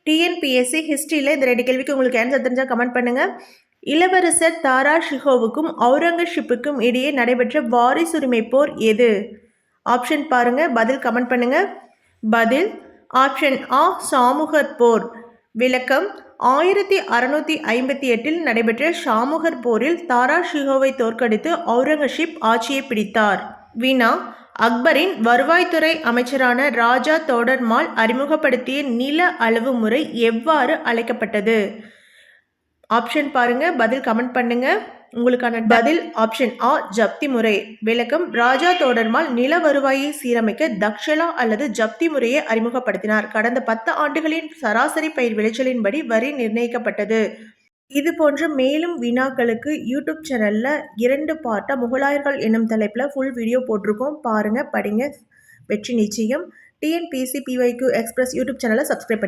TNPSC ஹிஸ்ட்ரியில் இந்த 2 கேள்விக்கு உங்களுக்கு ஆன்சர் தெரிஞ்சால் கமெண்ட் பண்ணுங்கள். இளவரசர் தாரா ஷிகோவுக்கும் அவுரங்கசீப்புக்கும் இடையே நடைபெற்ற வாரிசுரிமை போர் எது? ஆப்ஷன் பாருங்கள், பதில் கமெண்ட் பண்ணுங்கள். பதில் ஆப்ஷன் ஆ சாமுகர் போர். விளக்கம் 1658 நடைபெற்ற ஷாமுகர் போரில் தாரா ஷிகோவை தோற்கடித்து அவுரங்கசீப் ஆட்சியை பிடித்தார். வினா அக்பரின் வருவாய்த்துறை அமைச்சரான ராஜா தோடர்மால் அறிமுகப்படுத்திய நில அளவு முறை எவ்வாறு அழைக்கப்பட்டது? ஆப்ஷன் பாருங்க, பதில் கமெண்ட் பண்ணுங்க. உங்களுக்கான பதில் ஆப்ஷன் ஆ ஜப்தி முறை. விளக்கம் ராஜா தோடர்மால் நில வருவாயை சீரமைக்க தக்ஷலா அல்லது ஜப்தி முறையை அறிமுகப்படுத்தினார். கடந்த 10 ஆண்டுகளின் சராசரி பயிர் விளைச்சலின்படி வரி நிர்ணயிக்கப்பட்டது. இது போன்ற மேலும் வினாக்களுக்கு யூடியூப் சேனலில் 2 பார்ட்டாக முகலாயர்கள் என்னும் தலைப்பில் ஃபுல் வீடியோ போட்டிருக்கோம். பாருங்கள், படிங்க, வெற்றி நிச்சயம். டிஎன்பிஎஸ்சி PYQ எக்ஸ்பிரஸ் யூடியூப் சேனலை சப்ஸ்கிரைப் பண்ணி